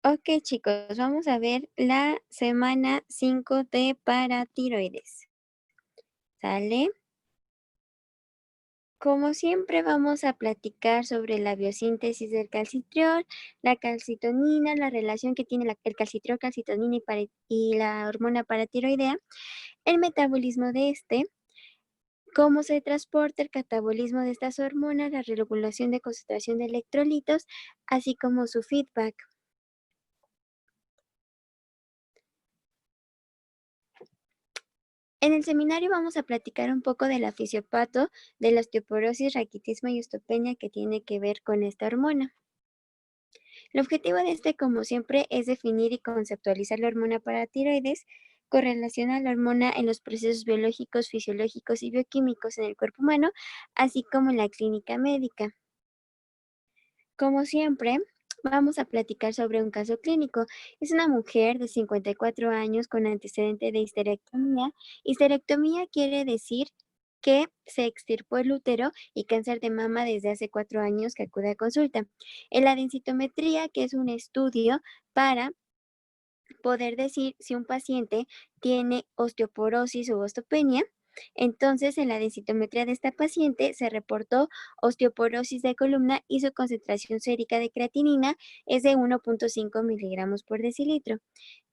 Ok, chicos, vamos a ver la semana 5 de paratiroides. ¿Sale? Como siempre, vamos a platicar sobre la biosíntesis del calcitriol, la calcitonina, la relación que tiene el calcitriol, calcitonina y la hormona paratiroidea, el metabolismo de este, cómo se transporta el catabolismo de estas hormonas, la regulación de concentración de electrolitos, así como su feedback. En el seminario vamos a platicar un poco de la fisiopato, de la osteoporosis, raquitismo y osteopenia que tiene que ver con esta hormona. El objetivo de este, como siempre, es definir y conceptualizar la hormona paratiroides, correlaciona la hormona en los procesos biológicos, fisiológicos y bioquímicos en el cuerpo humano, así como en la clínica médica. Como siempre, vamos a platicar sobre un caso clínico. Es una mujer de 54 años con antecedente de histerectomía. Histerectomía quiere decir que se extirpó el útero y cáncer de mama desde hace 4 años que acude a consulta. En la densitometría, que es un estudio para poder decir si un paciente tiene osteoporosis u osteopenia. Entonces, en la densitometría de esta paciente se reportó osteoporosis de columna y su concentración sérica de creatinina es de 1.5 miligramos por decilitro.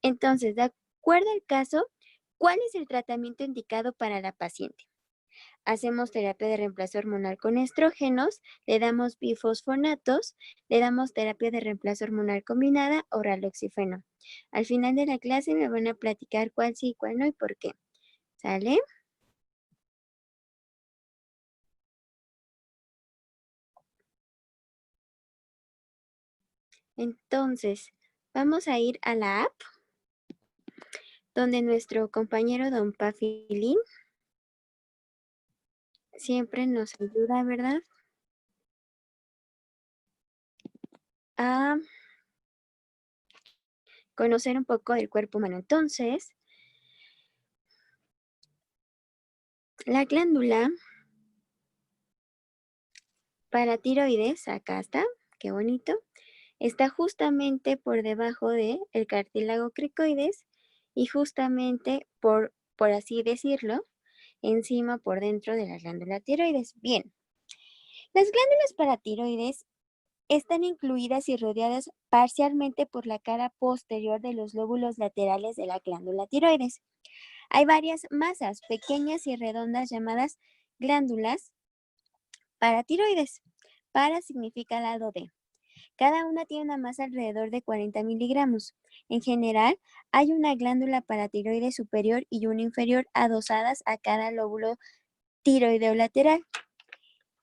Entonces, de acuerdo al caso, ¿cuál es el tratamiento indicado para la paciente? Hacemos terapia de reemplazo hormonal con estrógenos, le damos bifosfonatos, le damos terapia de reemplazo hormonal combinada o raloxifeno. Al final de la clase me van a platicar cuál sí y cuál no y por qué. ¿Sale? Entonces, vamos a ir a la app donde nuestro compañero Don Pafilín siempre nos ayuda, ¿verdad? A conocer un poco del cuerpo humano. Entonces, la glándula paratiroides, acá está, qué bonito, está justamente por debajo del cartílago cricoides y justamente por así decirlo, encima por dentro de la glándula tiroides. Bien, las glándulas paratiroides están incluidas y rodeadas parcialmente por la cara posterior de los lóbulos laterales de la glándula tiroides. Hay varias masas pequeñas y redondas llamadas glándulas paratiroides. Para significa lado de. Cada una tiene una masa alrededor de 40 miligramos. En general, hay una glándula paratiroide superior y una inferior adosadas a cada lóbulo tiroideo lateral.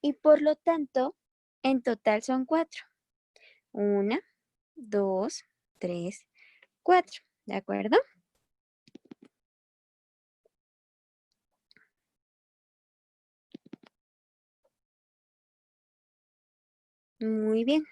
Y por lo tanto, en total son 4. 1, 2, 3, 4. ¿De acuerdo? Muy bien.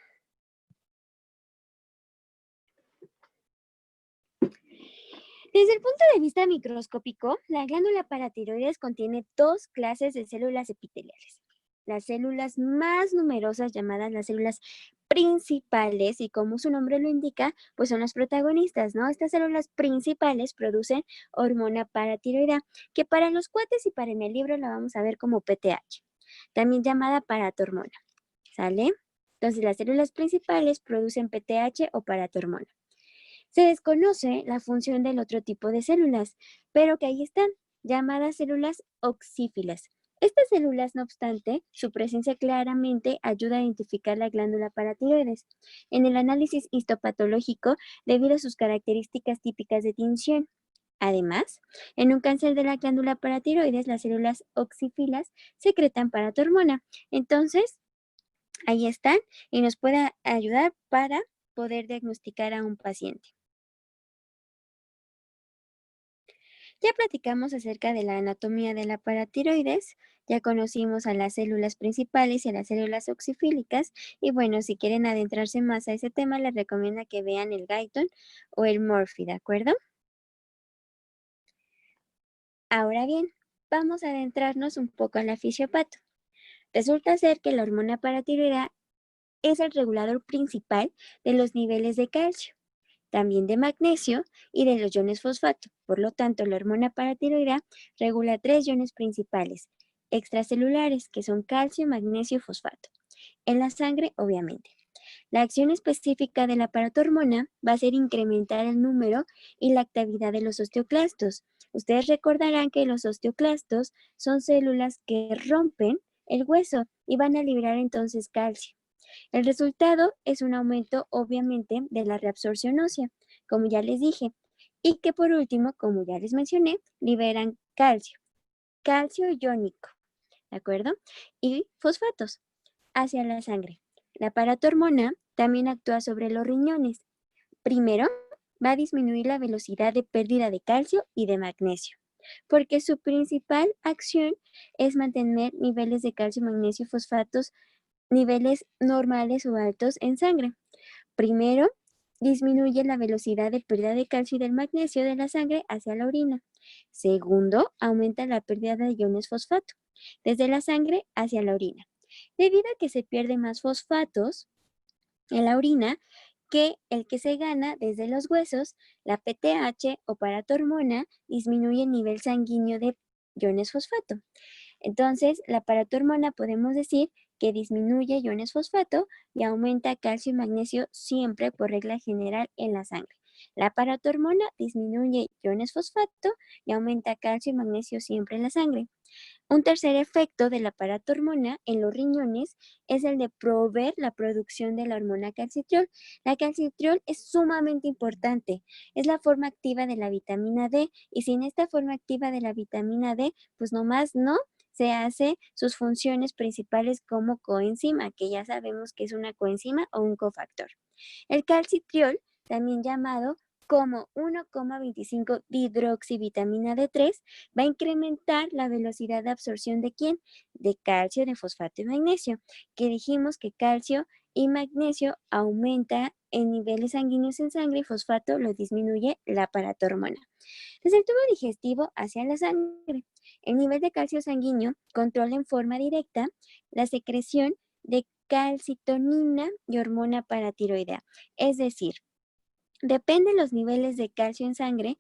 Desde el punto de vista microscópico, la glándula paratiroides contiene 2 clases de células epiteliales. Las células más numerosas, llamadas las células principales, y como su nombre lo indica, pues son las protagonistas, ¿no? Estas células principales producen hormona paratiroidea, que para los cuates y para en el libro la vamos a ver como PTH, también llamada paratormona, ¿sale? Entonces las células principales producen PTH o paratormona. Se desconoce la función del otro tipo de células, pero que ahí están, llamadas células oxífilas. Estas células, no obstante, su presencia claramente ayuda a identificar la glándula paratiroides en el análisis histopatológico debido a sus características típicas de tinción. Además, en un cáncer de la glándula paratiroides, las células oxífilas secretan paratormona. Entonces, ahí están y nos puede ayudar para poder diagnosticar a un paciente. Ya platicamos acerca de la anatomía de la paratiroides, ya conocimos a las células principales y a las células oxifílicas, y bueno, si quieren adentrarse más a ese tema, les recomiendo que vean el Guyton o el Murphy, ¿de acuerdo? Ahora bien, vamos a adentrarnos un poco a la fisiopato. Resulta ser que la hormona paratiroidea es el regulador principal de los niveles de calcio. también de magnesio y de los iones fosfato. Por lo tanto, la hormona paratiroidea regula 3 iones principales extracelulares, que son calcio, magnesio y fosfato. En la sangre, obviamente. La acción específica de la paratormona va a ser incrementar el número y la actividad de los osteoclastos. Ustedes recordarán que los osteoclastos son células que rompen el hueso y van a liberar entonces calcio. El resultado es un aumento, obviamente, de la reabsorción ósea, como ya les dije, y que por último, como ya les mencioné, liberan calcio iónico, ¿de acuerdo? Y fosfatos hacia la sangre. La paratormona también actúa sobre los riñones. Primero, va a disminuir la velocidad de pérdida de calcio y de magnesio, porque su principal acción es mantener niveles de calcio, magnesio y fosfatos, niveles normales o altos en sangre. Primero, disminuye la velocidad de pérdida de calcio y del magnesio de la sangre hacia la orina. Segundo, aumenta la pérdida de iones fosfato desde la sangre hacia la orina. Debido a que se pierde más fosfatos en la orina que el que se gana desde los huesos, la PTH o paratormona disminuye el nivel sanguíneo de iones fosfato. Entonces, la paratormona podemos decir que disminuye iones fosfato y aumenta calcio y magnesio siempre por regla general en la sangre. La paratormona disminuye iones fosfato y aumenta calcio y magnesio siempre en la sangre. Un tercer efecto de la paratormona en los riñones es el de promover la producción de la hormona calcitriol. La calcitriol es sumamente importante, es la forma activa de la vitamina D y sin esta forma activa de la vitamina D, pues nomás no se hace sus funciones principales como coenzima, que ya sabemos que es una coenzima o un cofactor. El calcitriol, también llamado como 1,25 dihidroxivitamina D3, va a incrementar la velocidad de absorción de ¿quién? De calcio, de fosfato y magnesio, que dijimos que calcio y magnesio aumenta en niveles sanguíneos en sangre y fosfato lo disminuye la paratormona. Desde el tubo digestivo hacia la sangre, el nivel de calcio sanguíneo controla en forma directa la secreción de calcitonina y hormona paratiroidea. Es decir, depende de los niveles de calcio en sangre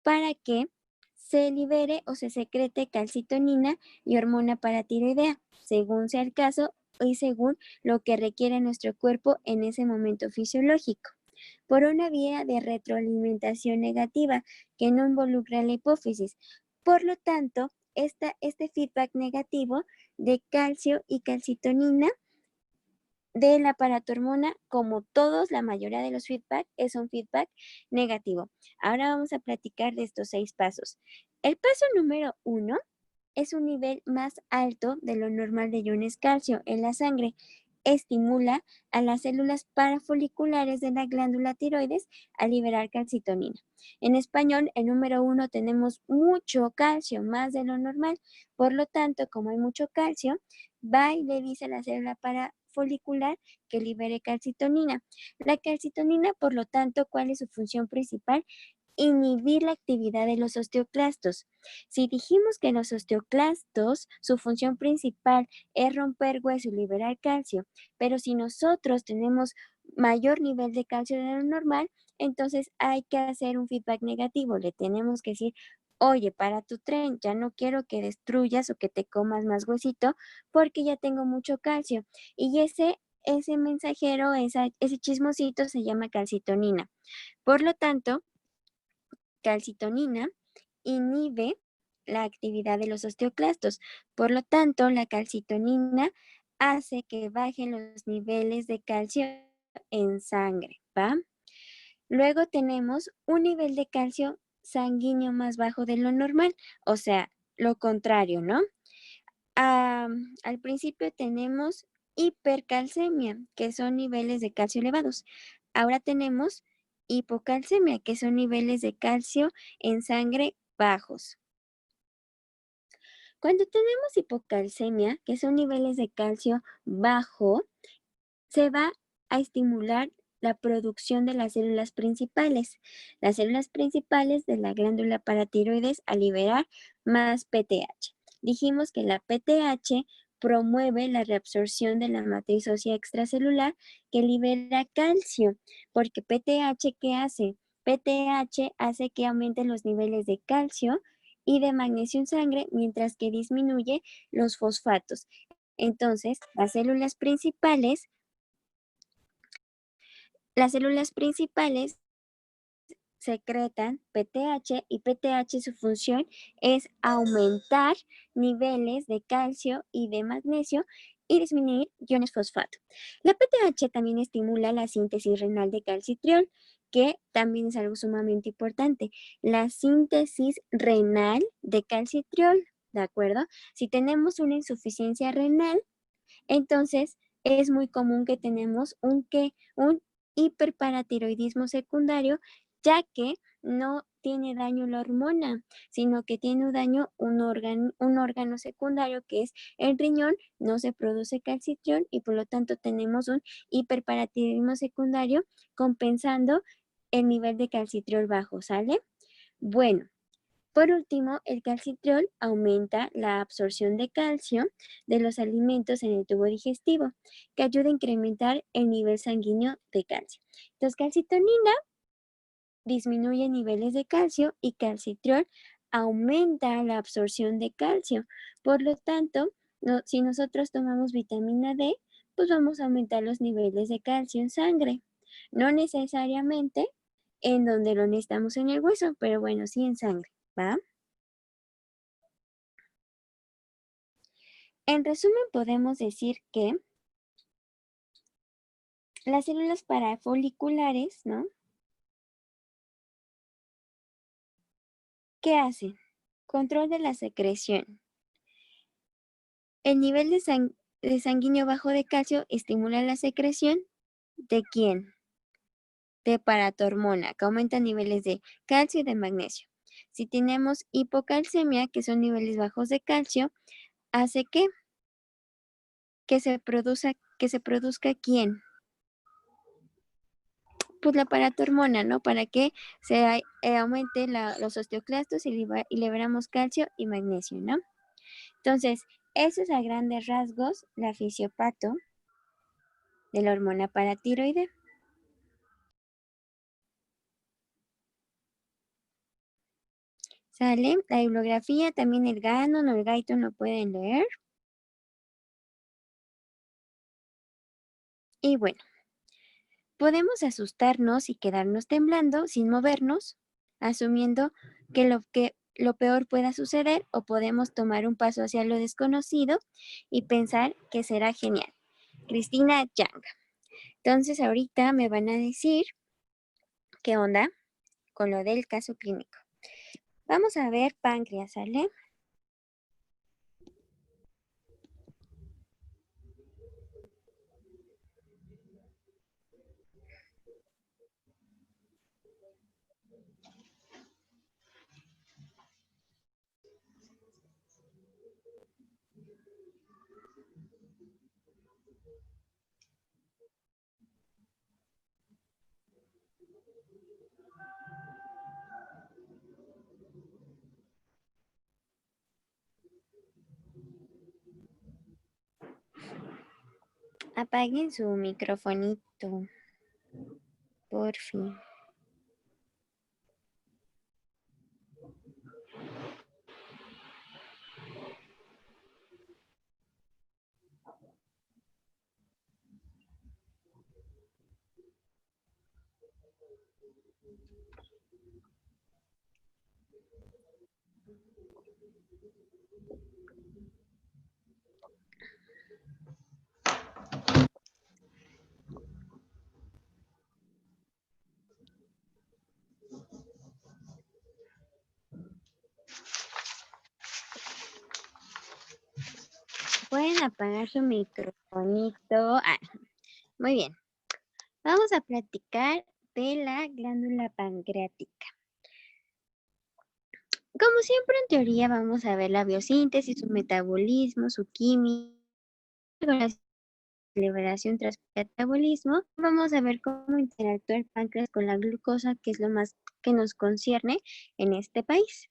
para que se libere o se secrete calcitonina y hormona paratiroidea, según sea el caso y según lo que requiere nuestro cuerpo en ese momento fisiológico, por una vía de retroalimentación negativa que no involucra la hipófisis. Por lo tanto, este feedback negativo de calcio y calcitonina de la paratormona, como todos, la mayoría de los feedback, es un feedback negativo. Ahora vamos a platicar de estos 6 pasos. El paso número 1 es un nivel más alto de lo normal de iones calcio en la sangre. Estimula a las células parafoliculares de la glándula tiroides a liberar calcitonina. En español, el número 1 tenemos mucho calcio, más de lo normal. Por lo tanto, como hay mucho calcio, va y le dice a la célula parafolicular que libere calcitonina. La calcitonina, por lo tanto, ¿cuál es su función principal? Inhibir la actividad de los osteoclastos. Si dijimos que los osteoclastos, su función principal es romper hueso y liberar calcio, pero si nosotros tenemos mayor nivel de calcio de lo normal, entonces hay que hacer un feedback negativo. Le tenemos que decir, oye, para tu tren, ya no quiero que destruyas o que te comas más huesito porque ya tengo mucho calcio. Y ese mensajero, ese chismosito se llama calcitonina. Por lo tanto, calcitonina inhibe la actividad de los osteoclastos. Por lo tanto, la calcitonina hace que bajen los niveles de calcio en sangre, ¿va? Luego tenemos un nivel de calcio sanguíneo más bajo de lo normal, o sea, lo contrario, ¿no? Al principio tenemos hipercalcemia, que son niveles de calcio elevados. Ahora tenemos hipocalcemia, que son niveles de calcio en sangre bajos. Cuando tenemos hipocalcemia, que son niveles de calcio bajo, se va a estimular la producción de las células principales de la glándula paratiroides a liberar más PTH. Dijimos que la PTH promueve la reabsorción de la matriz ósea extracelular que libera calcio, porque PTH, ¿qué hace? PTH hace que aumenten los niveles de calcio y de magnesio en sangre, mientras que disminuye los fosfatos. Entonces, las células principales secretan PTH y PTH su función es aumentar niveles de calcio y de magnesio y disminuir iones fosfato. La PTH también estimula la síntesis renal de calcitriol, que también es algo sumamente importante. La síntesis renal de calcitriol, ¿de acuerdo? Si tenemos una insuficiencia renal, entonces es muy común que tenemos un hiperparatiroidismo secundario, ya que no tiene daño la hormona, sino que tiene daño un órgano secundario que es el riñón, no se produce calcitriol y por lo tanto tenemos un hiperparatiroidismo secundario compensando el nivel de calcitriol bajo, ¿sale? Bueno, por último, el calcitriol aumenta la absorción de calcio de los alimentos en el tubo digestivo, que ayuda a incrementar el nivel sanguíneo de calcio. Entonces, calcitonina disminuye niveles de calcio y calcitriol aumenta la absorción de calcio. Por lo tanto, si nosotros tomamos vitamina D, pues vamos a aumentar los niveles de calcio en sangre. No necesariamente en donde lo necesitamos en el hueso, pero bueno, sí en sangre, ¿va? En resumen, podemos decir que las células parafoliculares, ¿no? ¿Qué hacen? Control de la secreción. El nivel de sanguíneo bajo de calcio estimula la secreción ¿de quién? De paratormona, que aumenta niveles de calcio y de magnesio. Si tenemos hipocalcemia, que son niveles bajos de calcio, hace que se produzca ¿quién? Pues la paratormona, ¿no? Para que se aumente los osteoclastos y liberamos calcio y magnesio, ¿no? Entonces, eso es a grandes rasgos la fisiopato de la hormona paratiroide. ¿Sale? La bibliografía, también el Gannon o el Guyton lo pueden leer. Y bueno, podemos asustarnos y quedarnos temblando sin movernos, asumiendo que lo peor pueda suceder, o podemos tomar un paso hacia lo desconocido y pensar que será genial. Cristina Yang. Entonces ahorita me van a decir qué onda con lo del caso clínico. Vamos a ver páncreas, ¿sale? Apaguen su microfonito, por fin. Pueden apagar su microfonito. Muy bien. Vamos a platicar de la glándula pancreática. Como siempre, en teoría, vamos a ver la biosíntesis, su metabolismo, su química, la liberación tras metabolismo. Vamos a ver cómo interactúa el páncreas con la glucosa, que es lo más que nos concierne en este país.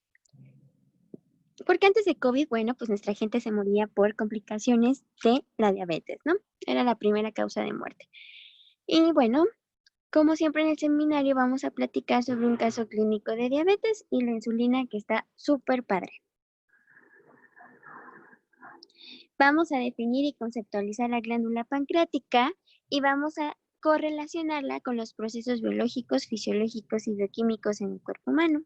Porque antes de COVID, bueno, pues nuestra gente se moría por complicaciones de la diabetes, ¿no? Era la primera causa de muerte. Y bueno, como siempre en el seminario vamos a platicar sobre un caso clínico de diabetes y la insulina que está súper padre. Vamos a definir y conceptualizar la glándula pancreática y vamos a correlacionarla con los procesos biológicos, fisiológicos y bioquímicos en el cuerpo humano.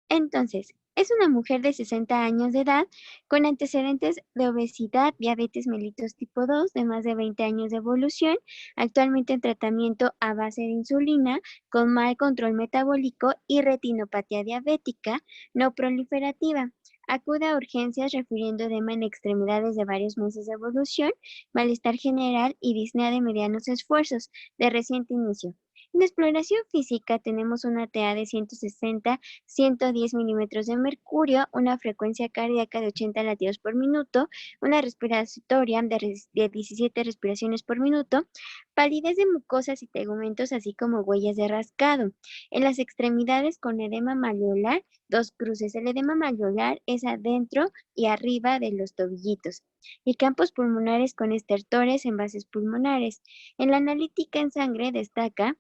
Entonces, es una mujer de 60 años de edad con antecedentes de obesidad, diabetes mellitus tipo 2, de más de 20 años de evolución, actualmente en tratamiento a base de insulina, con mal control metabólico y retinopatía diabética no proliferativa. Acude a urgencias refiriendo edema en extremidades de varios meses de evolución, malestar general y disnea de medianos esfuerzos de reciente inicio. En exploración física tenemos una TA de 160, 110 milímetros de mercurio, una frecuencia cardíaca de 80 latidos por minuto, una respiratoria de 17 respiraciones por minuto, palidez de mucosas y tegumentos, así como huellas de rascado. En las extremidades con edema malleolar, dos cruces. El edema malleolar es adentro y arriba de los tobillitos. Y campos pulmonares con estertores en bases pulmonares. En la analítica en sangre destaca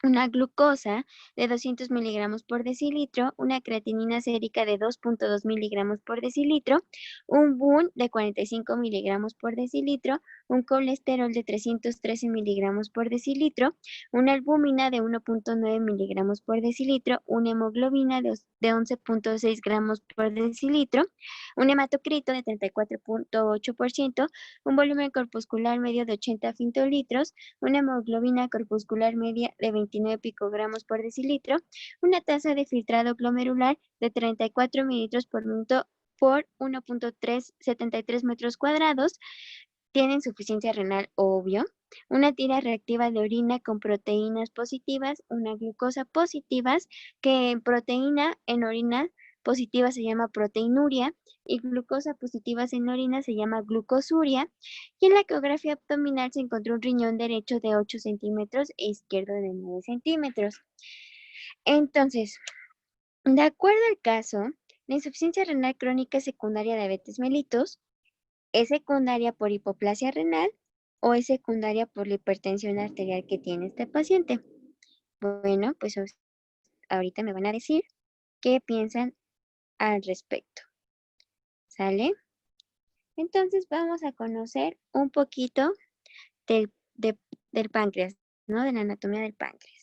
una glucosa de 200 miligramos por decilitro, una creatinina sérica de 2.2 miligramos por decilitro, un BUN de 45 miligramos por decilitro, un colesterol de 313 miligramos por decilitro, una albúmina de 1.9 miligramos por decilitro, una hemoglobina de 11.6 gramos por decilitro, un hematocrito de 34.8%, un volumen corpuscular medio de 80 fintolitros, una hemoglobina corpuscular media de 29 picogramos por decilitro, una tasa de filtrado glomerular de 34 mililitros por minuto por 1.373 metros cuadrados, tiene insuficiencia renal obvio, una tira reactiva de orina con proteínas positivas, una glucosa positivas, que en proteína en orina positiva se llama proteinuria y glucosa positivas en orina se llama glucosuria. Y en la ecografía abdominal se encontró un riñón derecho de 8 centímetros e izquierdo de 9 centímetros. Entonces, de acuerdo al caso, la insuficiencia renal crónica secundaria de diabetes mellitus ¿es secundaria por hipoplasia renal o es secundaria por la hipertensión arterial que tiene este paciente? Bueno, pues ahorita me van a decir qué piensan al respecto. ¿Sale? Entonces vamos a conocer un poquito del páncreas, ¿no? De la anatomía del páncreas.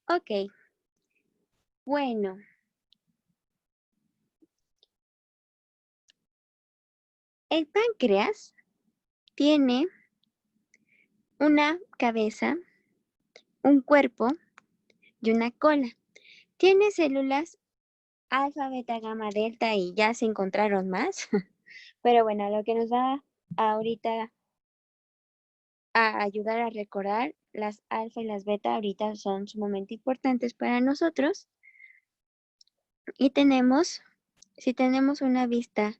Ok, bueno. El páncreas tiene una cabeza, un cuerpo y una cola. Tiene células alfa, beta, gamma, delta y ya se encontraron más. Pero bueno, lo que nos va ahorita a ayudar a recordar, las alfa y las beta ahorita son sumamente importantes para nosotros. Y si tenemos una vista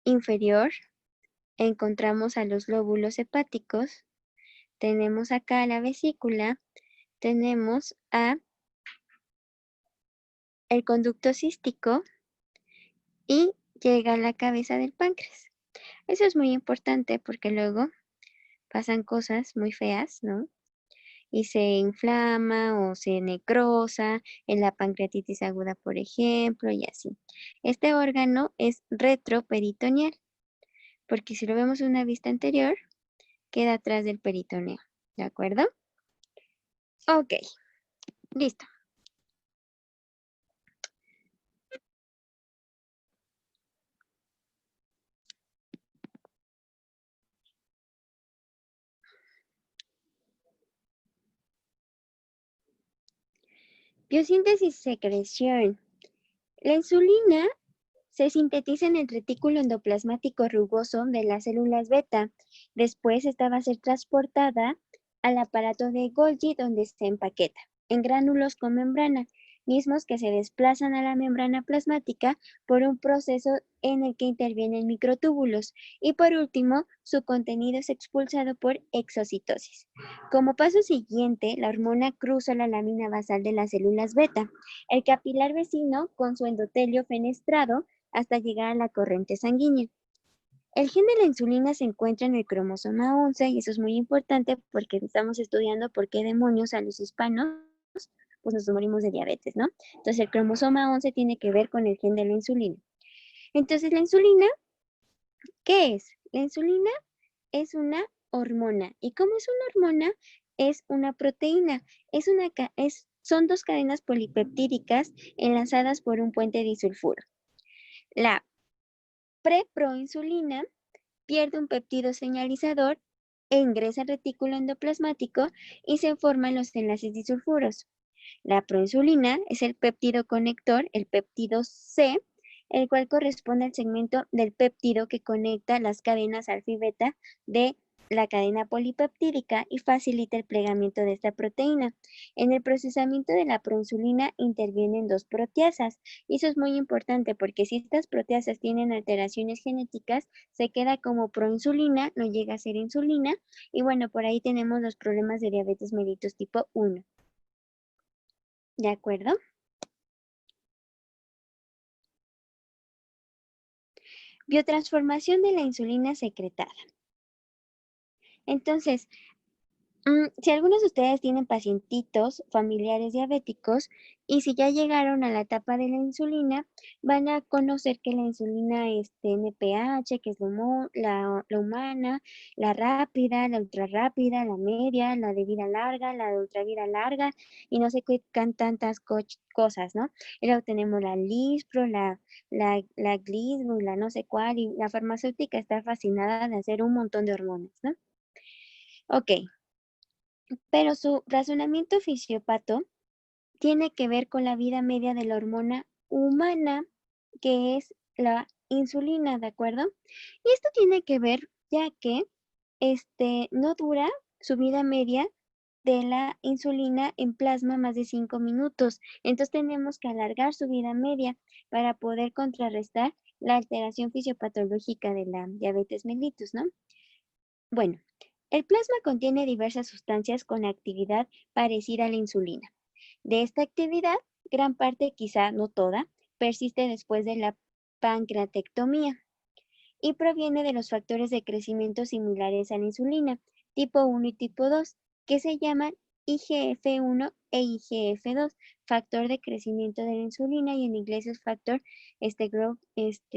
inferior, encontramos a los lóbulos hepáticos, tenemos acá la vesícula, tenemos a el conducto cístico y llega a la cabeza del páncreas. Eso es muy importante porque luego pasan cosas muy feas, ¿no? Y se inflama o se necrosa en la pancreatitis aguda, por ejemplo, y así. Este órgano es retroperitoneal, porque si lo vemos en una vista anterior, queda atrás del peritoneo, ¿de acuerdo? Ok, listo. Biosíntesis y secreción. La insulina se sintetiza en el retículo endoplasmático rugoso de las células beta. Después esta va a ser transportada al aparato de Golgi donde se empaqueta, en gránulos con membrana, mismos que se desplazan a la membrana plasmática por un proceso en el que intervienen microtúbulos y por último su contenido es expulsado por exocitosis. Como paso siguiente, la hormona cruza la lámina basal de las células beta, el capilar vecino con su endotelio fenestrado hasta llegar a la corriente sanguínea. El gen de la insulina se encuentra en el cromosoma 11 y eso es muy importante porque estamos estudiando por qué demonios a los hispanos pues nos morimos de diabetes, ¿no? Entonces el cromosoma 11 tiene que ver con el gen de la insulina. Entonces la insulina, ¿qué es? La insulina es una hormona y como es una hormona, es una proteína, son dos cadenas polipeptídicas enlazadas por un puente disulfuro. La preproinsulina pierde un péptido señalizador e ingresa al retículo endoplasmático y se forman los enlaces disulfuros. La proinsulina es el péptido conector, el péptido C, el cual corresponde al segmento del péptido que conecta las cadenas alfa y beta de la cadena polipeptídica y facilita el plegamiento de esta proteína. En el procesamiento de la proinsulina intervienen dos proteasas y eso es muy importante porque si estas proteasas tienen alteraciones genéticas, se queda como proinsulina, no llega a ser insulina y bueno, por ahí tenemos los problemas de diabetes mellitus tipo 1. ¿De acuerdo? Biotransformación de la insulina secretada. Entonces, si algunos de ustedes tienen pacientitos familiares diabéticos y si ya llegaron a la etapa de la insulina, van a conocer que la insulina es NPH, que es la humana, la rápida, la ultra rápida, la media, la de vida larga, la de ultra vida larga y no sé qué tantas cosas, ¿no? Y luego tenemos la Lispro, la Glisbo, la no sé cuál y la farmacéutica está fascinada de hacer un montón de hormonas, ¿no? Ok. Pero su razonamiento fisiopato tiene que ver con la vida media de la hormona humana, que es la insulina, ¿de acuerdo? Y esto tiene que ver ya que no dura su vida media de la insulina en plasma más de 5 minutos. Entonces tenemos que alargar su vida media para poder contrarrestar la alteración fisiopatológica de la diabetes mellitus, ¿no? Bueno, el plasma contiene diversas sustancias con actividad parecida a la insulina. De esta actividad, gran parte, quizá no toda, persiste después de la pancreatectomía y proviene de los factores de crecimiento similares a la insulina, tipo 1 y tipo 2, que se llaman IGF-1 e IGF-2, factor de crecimiento de la insulina y en inglés es factor growth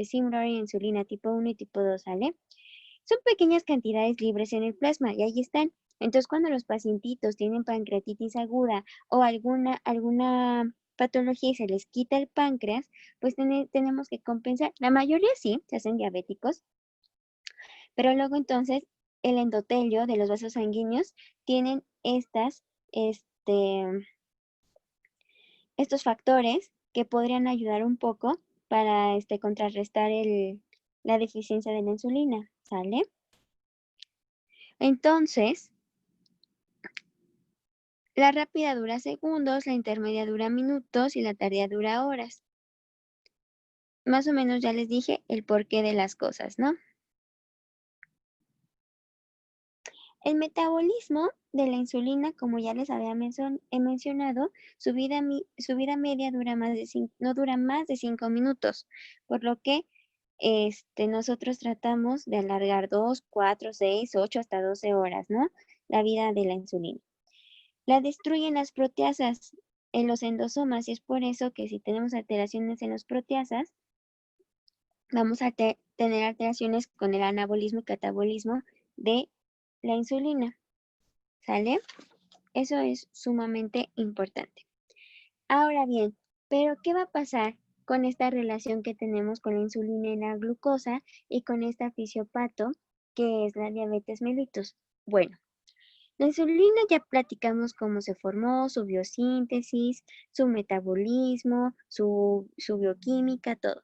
similar a insulina tipo 1 y tipo 2, ¿sale? Son pequeñas cantidades libres en el plasma y ahí están. Entonces, cuando los pacientitos tienen pancreatitis aguda o alguna patología y se les quita el páncreas, pues tenemos que compensar. La mayoría sí, se hacen diabéticos, pero luego entonces el endotelio de los vasos sanguíneos tienen este, estos factores que podrían ayudar un poco para contrarrestar la deficiencia de la insulina, ¿sale? Entonces, la rápida dura segundos, la intermedia dura minutos y la tardía dura horas. Más o menos ya les dije el porqué de las cosas, ¿no? El metabolismo de la insulina, como ya les había mencionado, su vida media no dura más de 5 minutos, por lo que nosotros tratamos de alargar 2, 4, 6, 8 hasta 12 horas, ¿no? La vida de la insulina. La destruyen las proteasas en los endosomas y es por eso que si tenemos alteraciones en las proteasas, vamos a tener alteraciones con el anabolismo y catabolismo de la insulina, ¿sale? Eso es sumamente importante. Ahora bien, ¿pero qué va a pasar con esta relación que tenemos con la insulina y la glucosa y con esta fisiopato que es la diabetes mellitus? Bueno, la insulina ya platicamos cómo se formó, su biosíntesis, su metabolismo, su bioquímica, todo.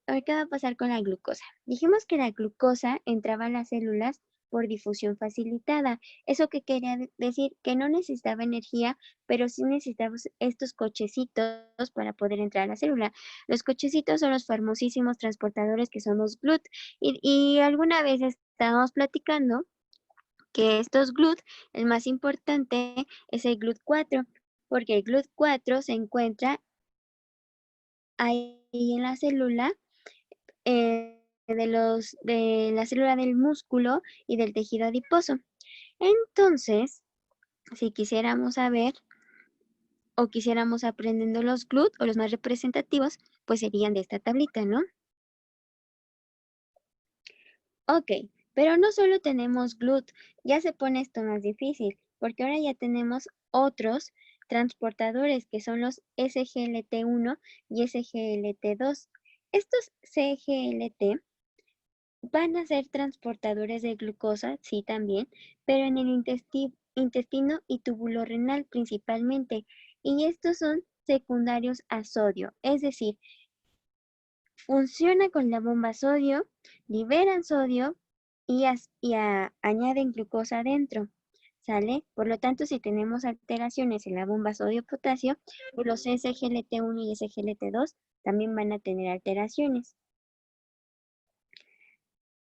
Ahora, ¿qué va a pasar con la glucosa? Dijimos que la glucosa entraba a las células por difusión facilitada. ¿Eso qué quería decir? Que no necesitaba energía, pero sí necesitamos estos cochecitos para poder entrar a la célula. Los cochecitos son los famosísimos transportadores que son los GLUT. Y alguna vez estábamos platicando que estos GLUT, el más importante es el GLUT4, porque el GLUT4 se encuentra ahí en la célula, de la célula del músculo y del tejido adiposo. Entonces, si quisiéramos saber o quisiéramos aprendiendo los GLUT o los más representativos, pues serían de esta tablita, ¿no? Ok, pero no solo tenemos GLUT, ya se pone esto más difícil, porque ahora ya tenemos otros transportadores que son los SGLT1 y SGLT2. Estos CGLT van a ser transportadores de glucosa, sí también, pero en el intestino y túbulo renal principalmente. Y estos son secundarios a sodio, es decir, funciona con la bomba sodio, liberan sodio y añaden glucosa adentro. ¿Sale? Por lo tanto, si tenemos alteraciones en la bomba sodio-potasio, pues los SGLT1 y SGLT2 también van a tener alteraciones.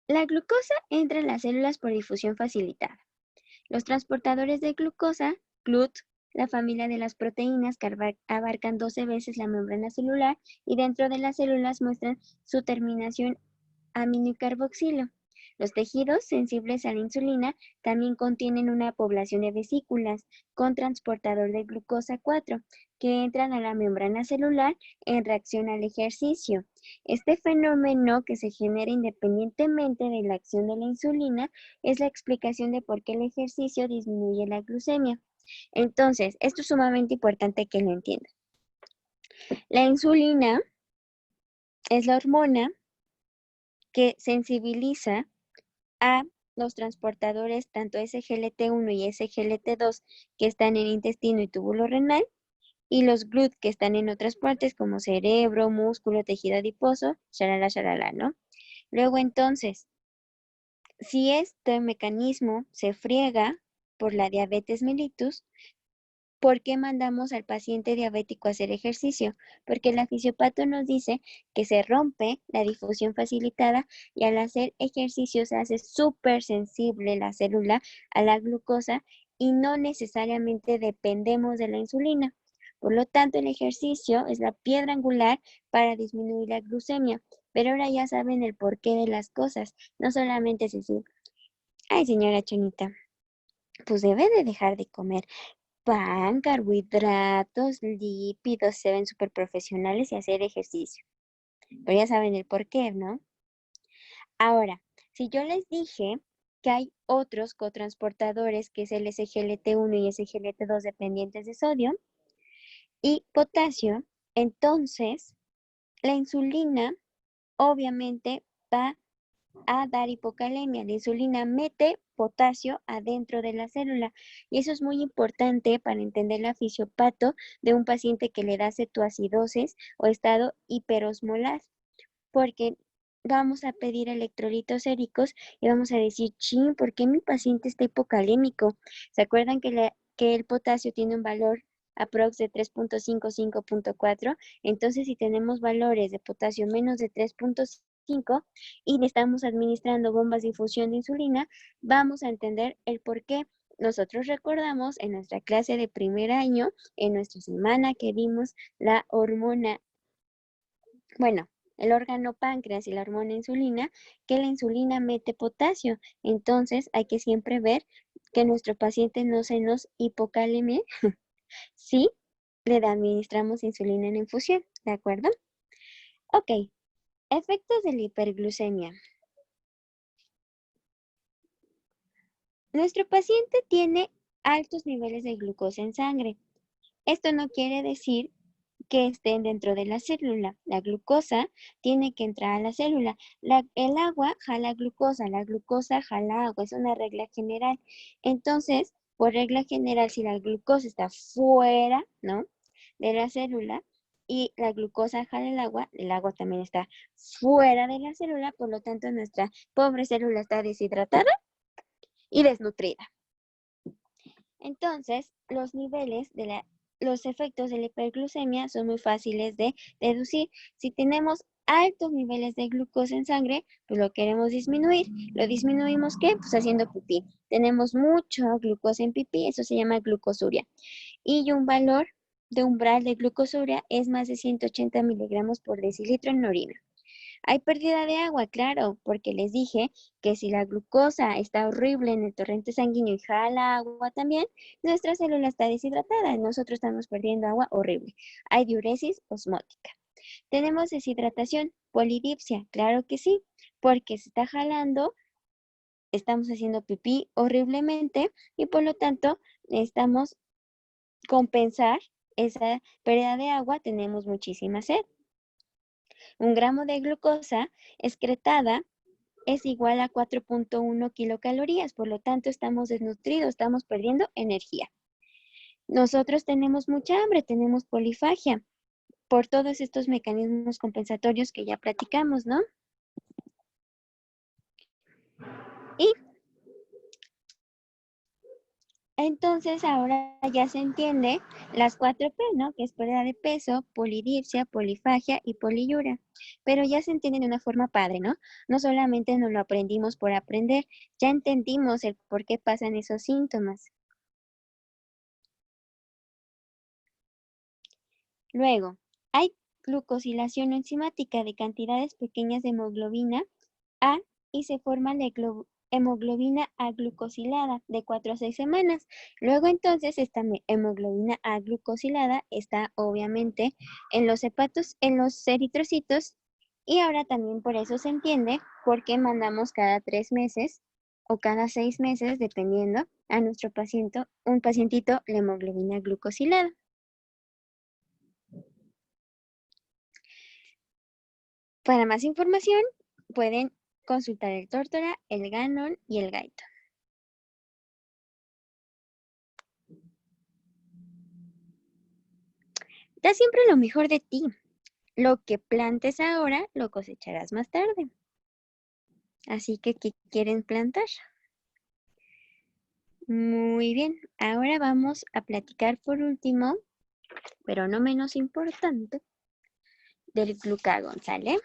La glucosa entra en las células por difusión facilitada. Los transportadores de glucosa, GLUT, la familia de las proteínas que abarcan 12 veces la membrana celular y dentro de las células muestran su terminación amino y carboxilo. Los tejidos sensibles a la insulina también contienen una población de vesículas con transportador de glucosa 4 que entran a la membrana celular en reacción al ejercicio. Este fenómeno, que se genera independientemente de la acción de la insulina, es la explicación de por qué el ejercicio disminuye la glucemia. Entonces, esto es sumamente importante que lo entiendan. La insulina es la hormona que sensibiliza a los transportadores tanto SGLT1 y SGLT2 que están en intestino y túbulo renal y los GLUT que están en otras partes como cerebro, músculo, tejido adiposo, shalala, ¿no? Luego entonces, si este mecanismo se friega por la diabetes mellitus, ¿por qué mandamos al paciente diabético a hacer ejercicio? Porque la fisiopato nos dice que se rompe la difusión facilitada y al hacer ejercicio se hace súper sensible la célula a la glucosa y no necesariamente dependemos de la insulina. Por lo tanto, el ejercicio es la piedra angular para disminuir la glucemia. Pero ahora ya saben el porqué de las cosas. No solamente es decir, ay señora Chonita, pues debe de dejar de comer pan, carbohidratos, lípidos, se ven súper profesionales y hacer ejercicio. Pero ya saben el por qué, ¿no? Ahora, si yo les dije que hay otros cotransportadores, que es el SGLT1 y SGLT2 dependientes de sodio y potasio, entonces la insulina obviamente va a dar hipocalemia. La insulina mete potasio adentro de la célula y eso es muy importante para entender la fisiopato de un paciente que le da cetoacidosis o estado hiperosmolar, porque vamos a pedir electrolitos séricos y vamos a decir, chin, ¿por qué mi paciente está hipocalémico? ¿Se acuerdan que el potasio tiene un valor aprox de 3.5, 5.4? Entonces, si tenemos valores de potasio menos de 3.5 y le estamos administrando bombas de infusión de insulina, vamos a entender el por qué. Nosotros recordamos en nuestra clase de primer año, en nuestra semana que vimos la hormona, bueno, el órgano páncreas y la hormona insulina, que la insulina mete potasio. Entonces hay que siempre ver que nuestro paciente no se nos hipocalemie si le administramos insulina en infusión, ¿de acuerdo? Ok, efectos de la hiperglucemia. Nuestro paciente tiene altos niveles de glucosa en sangre. Esto no quiere decir que estén dentro de la célula. La glucosa tiene que entrar a la célula. El agua jala glucosa, la glucosa jala agua, es una regla general. Entonces, por regla general, si la glucosa está fuera, ¿no?, de la célula y la glucosa jala el agua también está fuera de la célula, por lo tanto nuestra pobre célula está deshidratada y desnutrida. Entonces, los efectos de la hiperglucemia son muy fáciles de deducir. Si tenemos altos niveles de glucosa en sangre, pues lo queremos disminuir. ¿Lo disminuimos qué? Pues haciendo pipí. Tenemos mucha glucosa en pipí, eso se llama glucosuria. Y un valor de umbral de glucosuria es más de 180 miligramos por decilitro en orina. Hay pérdida de agua, claro, porque les dije que si la glucosa está horrible en el torrente sanguíneo y jala agua también, nuestra célula está deshidratada y nosotros estamos perdiendo agua horrible. Hay diuresis osmótica. Tenemos deshidratación, polidipsia, claro que sí, porque se está jalando, estamos haciendo pipí horriblemente y por lo tanto necesitamos compensar esa pérdida de agua, tenemos muchísima sed. 1 gramo de glucosa excretada es igual a 4.1 kilocalorías, por lo tanto estamos desnutridos, estamos perdiendo energía. Nosotros tenemos mucha hambre, tenemos polifagia, por todos estos mecanismos compensatorios que ya platicamos, ¿no? Y entonces ahora ya se entiende las 4 P, ¿no? Que es pérdida de peso, polidipsia, polifagia y poliuria. Pero ya se entiende de una forma padre, ¿no? No solamente nos lo aprendimos por aprender, ya entendimos el por qué pasan esos síntomas. Luego, hay glucosilación enzimática de cantidades pequeñas de hemoglobina A y se forma la hemoglobina aglucosilada de 4 a 6 semanas. Luego entonces esta hemoglobina aglucosilada está obviamente en los hepatos, en los eritrocitos y ahora también por eso se entiende por qué mandamos cada 3 meses o cada 6 meses, dependiendo, a nuestro paciente, un pacientito, la hemoglobina glucosilada. Para más información, pueden consultar el Tórtora, el Ganon y el Gaito. Da siempre lo mejor de ti. Lo que plantes ahora, lo cosecharás más tarde. Así que, ¿qué quieren plantar? Muy bien, ahora vamos a platicar por último, pero no menos importante, del glucagón, ¿sale?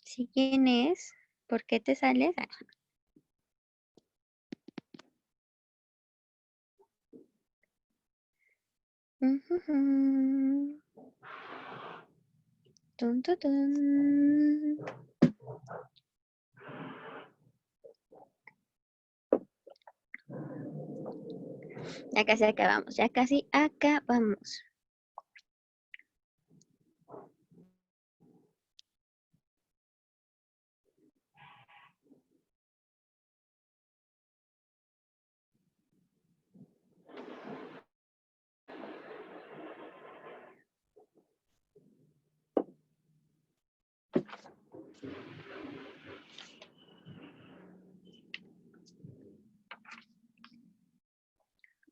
¿Sí quién es? ¿Por qué te sales? Tun, tun, tun. Ya casi acabamos, ya casi acabamos.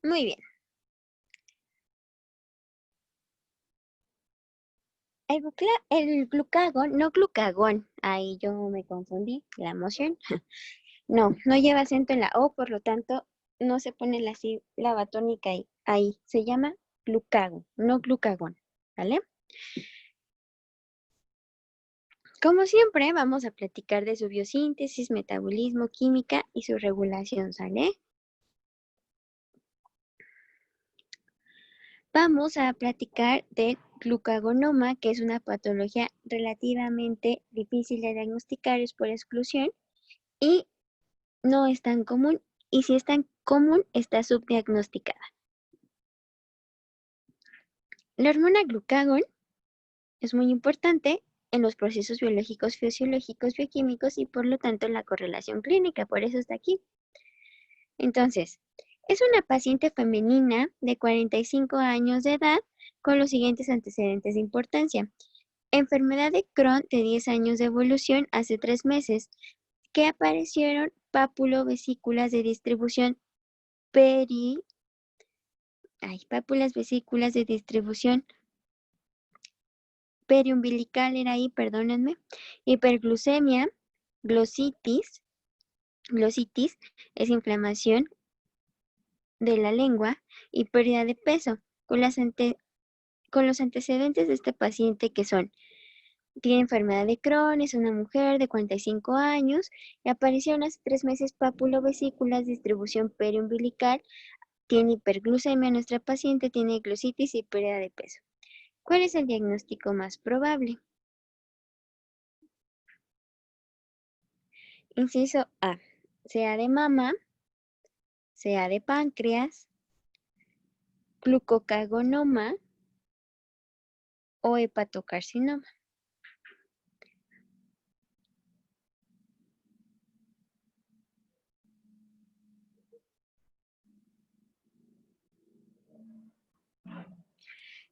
Muy bien. El glucagón, no glucagón, ahí yo me confundí, la emoción. No, no lleva acento en la O, por lo tanto, no se pone la sílaba tónica ahí. Se llama glucagón, no glucagón, ¿vale? Como siempre, vamos a platicar de su biosíntesis, metabolismo, química y su regulación, ¿sale? Vamos a platicar del glucagonoma, que es una patología relativamente difícil de diagnosticar, es por exclusión, y no es tan común, y si es tan común, está subdiagnosticada. La hormona glucagón es muy importante en los procesos biológicos, fisiológicos, bioquímicos y por lo tanto en la correlación clínica, por eso está aquí. Entonces, es una paciente femenina de 45 años de edad con los siguientes antecedentes de importancia. Enfermedad de Crohn de 10 años de evolución hace 3 meses, que aparecieron pápulo-vesículas de distribución pápulas vesículas de distribución periumbilical era ahí, perdónenme, hiperglucemia, glositis es inflamación de la lengua y pérdida de peso, con los antecedentes de este paciente que son, tiene enfermedad de Crohn, es una mujer de 45 años y aparecieron hace 3 meses pápulo-vesículas, distribución periumbilical, tiene hiperglucemia nuestra paciente, tiene glositis y pérdida de peso. ¿Cuál es el diagnóstico más probable? Inciso A, sea de mama, sea de páncreas, glucocagonoma o hepatocarcinoma.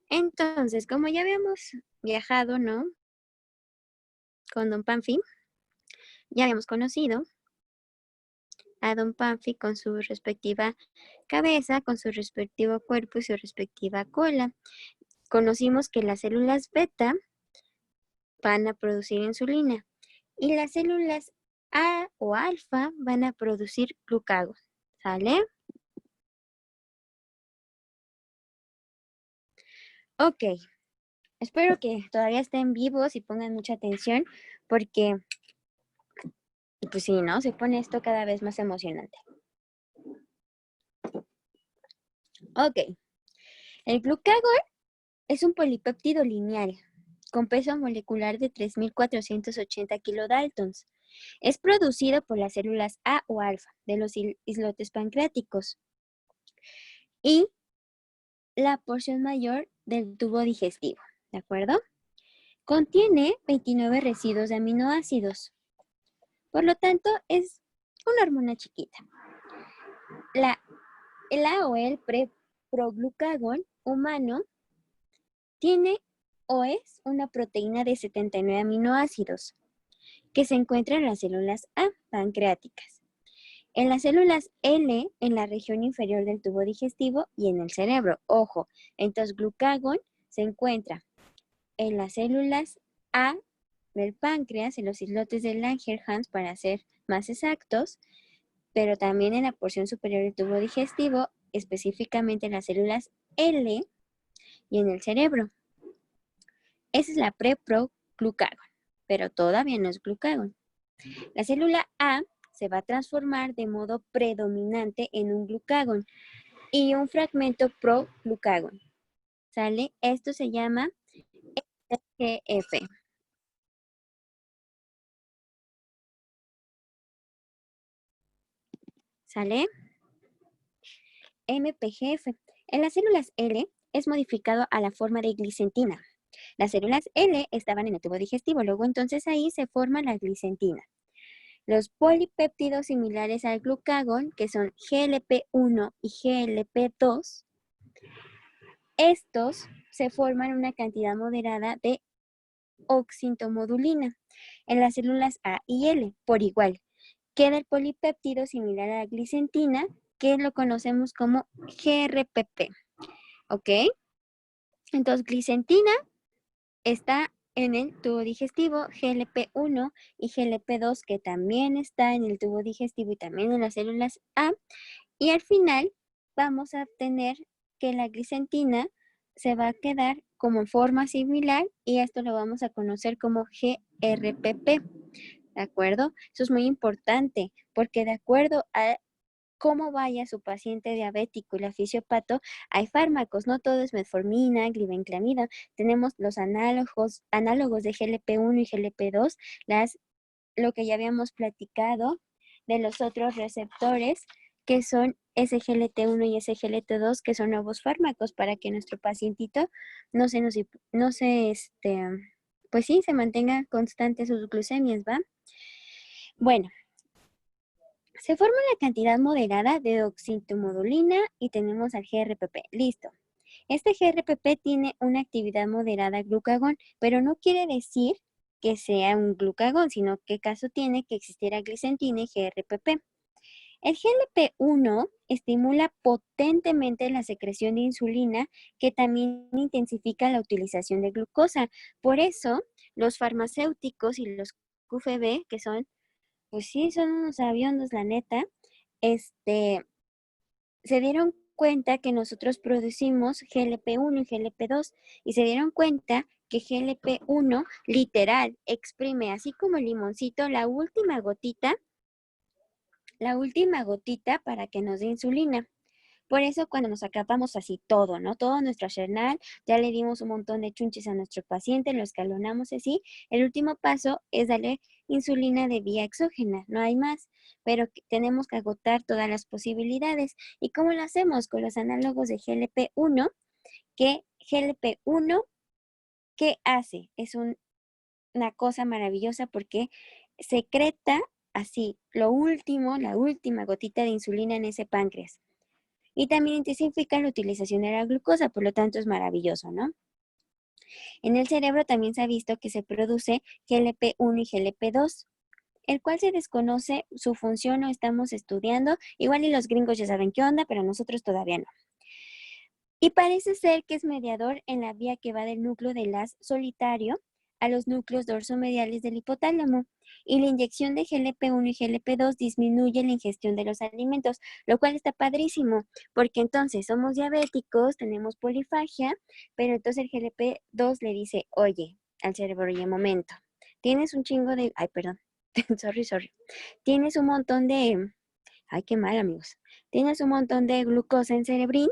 Entonces, como ya habíamos viajado, ¿no? Con don Panfi, ya habíamos conocido a don Panfi con su respectiva cabeza, con su respectivo cuerpo y su respectiva cola. Conocimos que las células beta van a producir insulina y las células A o alfa van a producir glucagón, ¿sale? Ok, espero que todavía estén vivos y pongan mucha atención porque, pues sí, ¿no? Se pone esto cada vez más emocionante. Ok, el glucagón es un polipéptido lineal con peso molecular de 3.480 kilodaltons. Es producido por las células A o alfa de los islotes pancreáticos y la porción mayor del tubo digestivo, ¿de acuerdo? Contiene 29 residuos de aminoácidos. Por lo tanto, es una hormona chiquita. El A o el proglucagón humano tiene o es una proteína de 79 aminoácidos que se encuentra en las células A pancreáticas, en las células L en la región inferior del tubo digestivo y en el cerebro. Ojo, entonces glucagón se encuentra en las células A del páncreas, en los islotes de Langerhans para ser más exactos, pero también en la porción superior del tubo digestivo, específicamente en las células L y en el cerebro. Esa es la preproglucagón, pero todavía no es glucagón. La célula A se va a transformar de modo predominante en un glucagón y un fragmento proglucagón. ¿Sale? Esto se llama GF. ¿Sale? MPGF. En las células L es modificado a la forma de glicentina. Las células L estaban en el tubo digestivo, luego entonces ahí se forma la glicentina. Los polipéptidos similares al glucagón, que son GLP-1 y GLP-2, estos se forman una cantidad moderada de oxintomodulina en las células A y L por igual. Queda el polipéptido similar a la glicentina, que lo conocemos como GRPP. ¿Ok? Entonces, glicentina está en el tubo digestivo, GLP-1 y GLP-2, que también está en el tubo digestivo y también en las células A. Y al final vamos a obtener que la glicentina se va a quedar como en forma similar y esto lo vamos a conocer como GRPP. ¿De acuerdo? Eso es muy importante porque de acuerdo a cómo vaya su paciente diabético y la fisiopato, hay fármacos, no todo es metformina, glibenclamida. Tenemos los análogos de GLP-1 y GLP-2, lo que ya habíamos platicado de los otros receptores que son SGLT1 y SGLT2, que son nuevos fármacos para que nuestro pacientito pues sí, se mantenga constante sus glucemias, ¿va? Bueno, se forma una cantidad moderada de oxintomodulina y tenemos al GRPP. Listo. Este GRPP tiene una actividad moderada glucagón, pero no quiere decir que sea un glucagón, sino que caso tiene que existiera glicentina y GRPP. El GLP-1 estimula potentemente la secreción de insulina, que también intensifica la utilización de glucosa. Por eso, los farmacéuticos y los QFB, que son, pues sí, son unos aviondos, la neta, se dieron cuenta que nosotros producimos GLP-1 y GLP-2 y se dieron cuenta que GLP-1 literal exprime, así como el limoncito, la última gotita para que nos dé insulina. Por eso cuando nos acabamos así todo, ¿no? Todo nuestro arsenal, ya le dimos un montón de chunches a nuestro paciente, lo escalonamos así. El último paso es darle insulina de vía exógena, no hay más, pero tenemos que agotar todas las posibilidades. ¿Y cómo lo hacemos? Con los análogos de GLP-1, que GLP-1, ¿qué hace? Es una cosa maravillosa porque secreta así lo último, la última gotita de insulina en ese páncreas. Y también intensifica la utilización de la glucosa, por lo tanto es maravilloso, ¿no? En el cerebro también se ha visto que se produce GLP-1 y GLP-2, el cual se desconoce su función o estamos estudiando. Igual y los gringos ya saben qué onda, pero nosotros todavía no. Y parece ser que es mediador en la vía que va del núcleo del haz solitario a los núcleos dorsomediales del hipotálamo. Y la inyección de GLP-1 y GLP-2 disminuye la ingestión de los alimentos, lo cual está padrísimo, porque entonces somos diabéticos, tenemos polifagia, pero entonces el GLP-2 le dice, oye, al cerebro, oye, momento, tienes un chingo de, ay, perdón, sorry, tienes un montón de, ay, qué mal, amigos, tienes un montón de glucosa en cerebrín,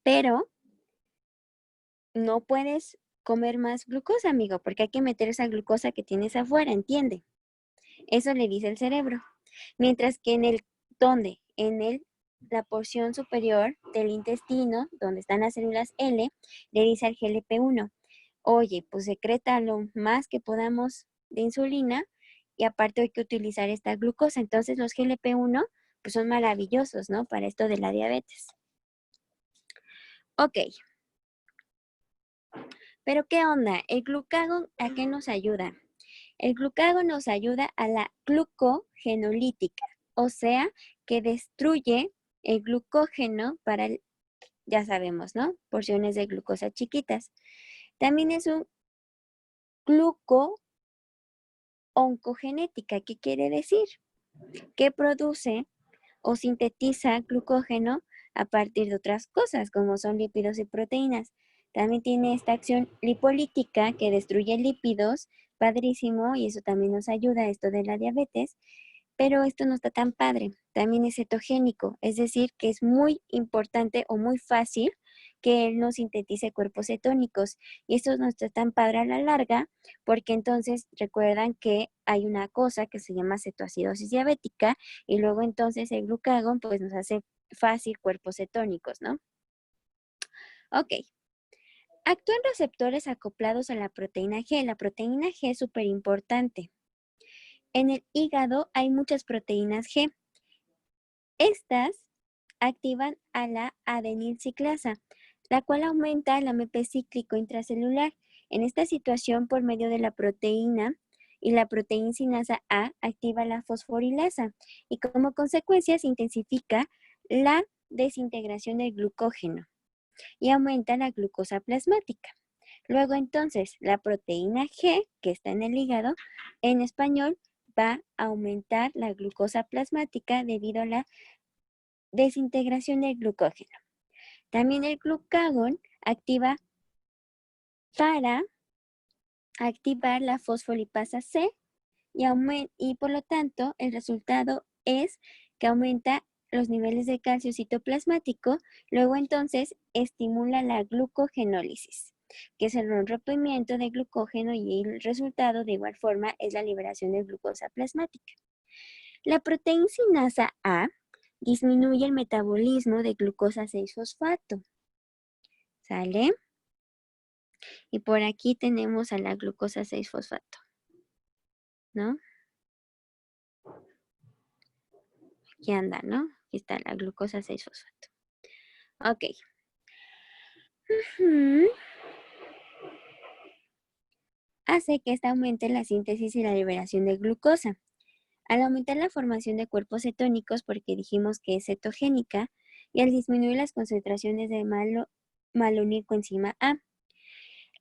pero no puedes comer más glucosa, amigo, porque hay que meter esa glucosa que tienes afuera, ¿entiende? Eso le dice el cerebro. Mientras que ¿dónde? La porción superior del intestino, donde están las células L, le dice al GLP-1, oye, pues secreta lo más que podamos de insulina y aparte hay que utilizar esta glucosa. Entonces los GLP-1 pues son maravillosos, ¿no? Para esto de la diabetes. Ok. Pero ¿qué onda? ¿El glucagón a qué nos ayuda? El glucagón nos ayuda a la glucogenolítica, o sea, que destruye el glucógeno para ya sabemos, ¿no? Porciones de glucosa chiquitas. También es un gluco-oncogenética. ¿Qué quiere decir? Que produce o sintetiza glucógeno a partir de otras cosas, como son lípidos y proteínas. También tiene esta acción lipolítica que destruye lípidos, padrísimo, y eso también nos ayuda a esto de la diabetes, pero esto no está tan padre. También es cetogénico, es decir, que es muy importante o muy fácil que él no sintetice cuerpos cetónicos. Y esto no está tan padre a la larga, porque entonces recuerdan que hay una cosa que se llama cetoacidosis diabética, y luego entonces el glucagón pues nos hace fácil cuerpos cetónicos, ¿no? Ok. Actúan receptores acoplados a la proteína G. La proteína G es súper importante. En el hígado hay muchas proteínas G. Estas activan a la adenilciclasa, la cual aumenta el AMP cíclico intracelular. En esta situación, por medio de la proteína y la proteincinasa A, activa la fosforilasa y como consecuencia se intensifica la desintegración del glucógeno y aumenta la glucosa plasmática. Luego entonces la proteína G, que está en el hígado, en español va a aumentar la glucosa plasmática debido a la desintegración del glucógeno. También el glucagón activa para activar la fosfolipasa C y por lo tanto el resultado es que aumenta los niveles de calcio citoplasmático, luego entonces estimula la glucogenólisis, que es el rompimiento de glucógeno y el resultado de igual forma es la liberación de glucosa plasmática. La proteincinasa A disminuye el metabolismo de glucosa 6-fosfato. ¿Sale? Y por aquí tenemos a la glucosa 6-fosfato, ¿no? Aquí anda, ¿no? Aquí está la glucosa 6-fosfato. Ok. Hace que esta aumente la síntesis y la liberación de glucosa. Al aumentar la formación de cuerpos cetónicos, porque dijimos que es cetogénica, y al disminuir las concentraciones de malonicoenzima A.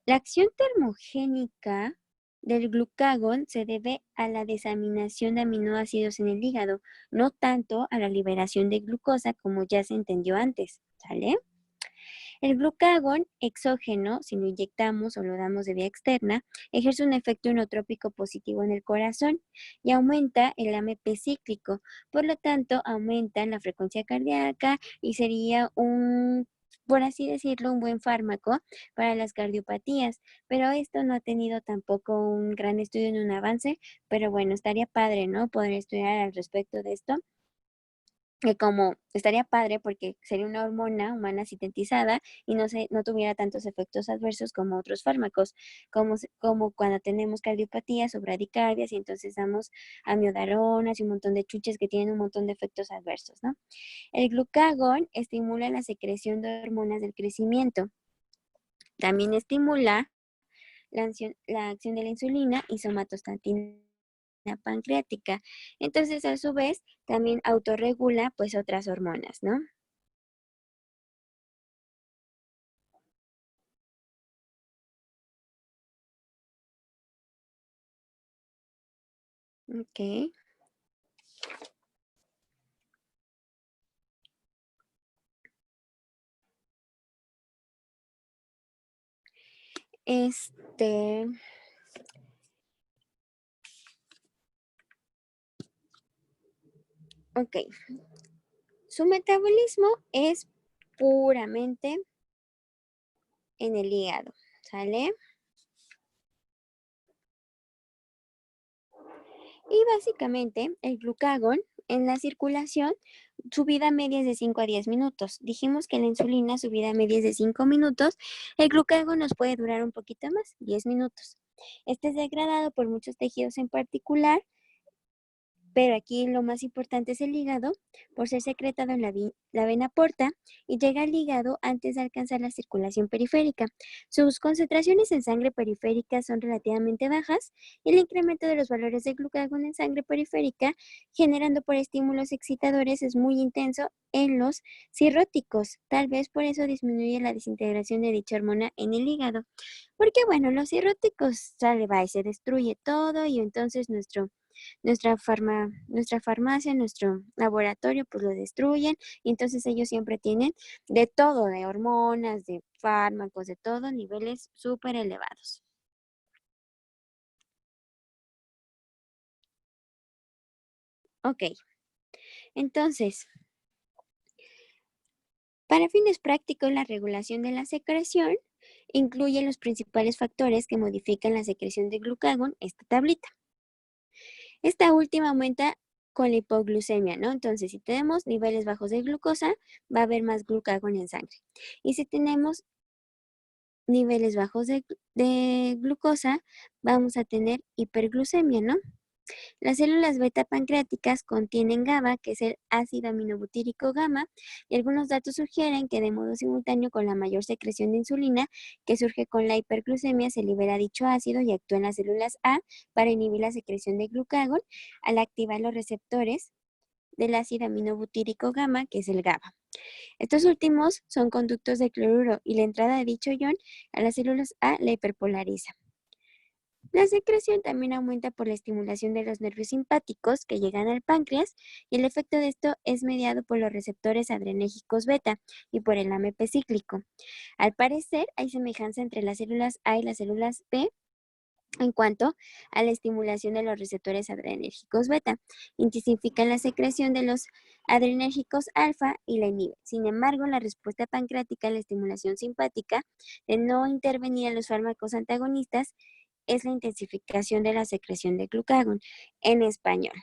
La acción termogénica del glucagón se debe a la desaminación de aminoácidos en el hígado, no tanto a la liberación de glucosa como ya se entendió antes, ¿sale? El glucagón exógeno, si lo inyectamos o lo damos de vía externa, ejerce un efecto inotrópico positivo en el corazón y aumenta el AMP cíclico. Por lo tanto, aumenta la frecuencia cardíaca y sería por así decirlo, un buen fármaco para las cardiopatías. Pero esto no ha tenido tampoco un gran estudio en un avance, pero bueno, estaría padre, ¿no? Poder estudiar al respecto de esto, que como estaría padre porque sería una hormona humana sintetizada y no tuviera tantos efectos adversos como otros fármacos, como cuando tenemos cardiopatías o bradicardias y entonces damos amiodaronas y un montón de chuches que tienen un montón de efectos adversos, ¿no? El glucagón estimula la secreción de hormonas del crecimiento. También estimula la acción de la insulina y somatostatina pancreática. Entonces, a su vez, también autorregula pues otras hormonas, ¿no? Ok. Este, ok. Su metabolismo es puramente en el hígado, ¿sale? Y básicamente el glucagón en la circulación, su vida media es de 5 a 10 minutos. Dijimos que la insulina, su vida media es de 5 minutos. El glucagón nos puede durar un poquito más, 10 minutos. Este es degradado por muchos tejidos en particular, pero aquí lo más importante es el hígado, por ser secretado en la vena porta y llega al hígado antes de alcanzar la circulación periférica. Sus concentraciones en sangre periférica son relativamente bajas y el incremento de los valores de glucagón en sangre periférica, generando por estímulos excitadores, es muy intenso en los cirróticos. Tal vez por eso disminuye la desintegración de dicha hormona en el hígado. Porque bueno, los cirróticos sale, va y se destruye todo y entonces nuestra farmacia, nuestro laboratorio, pues lo destruyen y entonces ellos siempre tienen de todo, de hormonas, de fármacos, de todo, niveles súper elevados. Ok, entonces, para fines prácticos, la regulación de la secreción incluye los principales factores que modifican la secreción de glucagón, esta tablita. Esta última aumenta con la hipoglucemia, ¿no? Entonces, si tenemos niveles bajos de glucosa, va a haber más glucagón en sangre. Y si tenemos niveles bajos de glucosa, vamos a tener hiperglucemia, ¿no? Las células beta pancreáticas contienen GABA, que es el ácido aminobutírico gamma, y algunos datos sugieren que de modo simultáneo con la mayor secreción de insulina que surge con la hiperglucemia, se libera dicho ácido y actúa en las células A para inhibir la secreción de glucagón al activar los receptores del ácido aminobutírico gamma, que es el GABA. Estos últimos son conductos de cloruro y la entrada de dicho ion a las células A la hiperpolariza. La secreción también aumenta por la estimulación de los nervios simpáticos que llegan al páncreas y el efecto de esto es mediado por los receptores adrenérgicos beta y por el AMP cíclico. Al parecer, hay semejanza entre las células A y las células B en cuanto a la estimulación de los receptores adrenérgicos beta. Intensifican la secreción de los adrenérgicos alfa y la inhiben. Sin embargo, la respuesta pancreática a la estimulación simpática de no intervenir a los fármacos antagonistas es la intensificación de la secreción de glucagón. En español,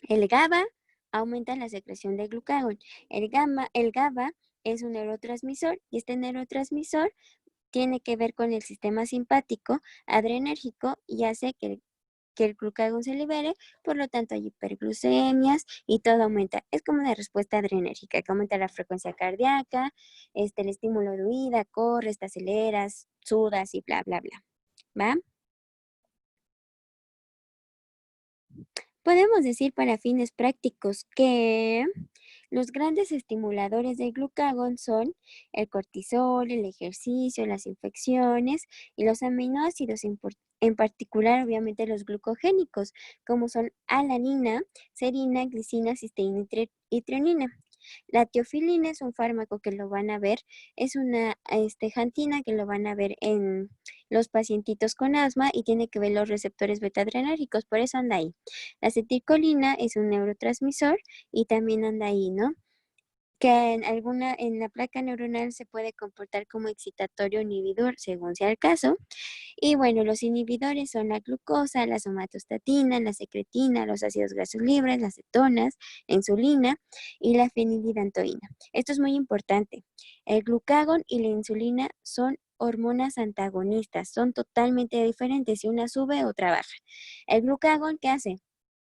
el GABA aumenta la secreción de glucagón. El GABA es un neurotransmisor y este neurotransmisor tiene que ver con el sistema simpático adrenérgico y hace que el glucagón se libere, por lo tanto hay hiperglucemias y todo aumenta. Es como una respuesta adrenérgica, que aumenta la frecuencia cardíaca, el estímulo de huida, corres, te aceleras, sudas y bla, bla, bla. ¿Va? Podemos decir para fines prácticos que los grandes estimuladores del glucagón son el cortisol, el ejercicio, las infecciones y los aminoácidos, en particular obviamente los glucogénicos, como son alanina, serina, glicina, cisteína y treonina. La teofilina es un fármaco que lo van a ver, es una jantina que lo van a ver en los pacientitos con asma y tiene que ver los receptores beta-adrenérgicos, por eso anda ahí. La acetilcolina es un neurotransmisor y también anda ahí, ¿no? Que en la placa neuronal se puede comportar como excitatorio o inhibidor, según sea el caso. Y bueno, los inhibidores son la glucosa, la somatostatina, la secretina, los ácidos grasos libres, las cetonas, la insulina y la fenilidantoína. Esto es muy importante. El glucagón y la insulina son hormonas antagonistas, son totalmente diferentes. Si una sube, otra baja. El glucagón, ¿qué hace?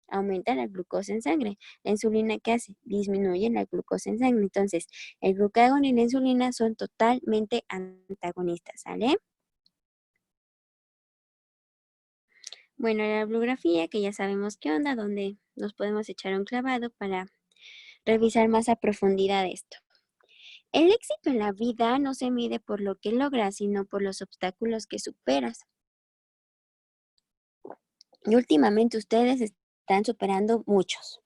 Aumenta la glucosa en sangre. La insulina, ¿qué hace? Disminuye la glucosa en sangre. Entonces, el glucagón y la insulina son totalmente antagonistas, ¿sale? Bueno, la bibliografía, que ya sabemos qué onda, donde nos podemos echar un clavado para revisar más a profundidad esto. El éxito en la vida no se mide por lo que logras, sino por los obstáculos que superas. Y últimamente ustedes están superando muchos.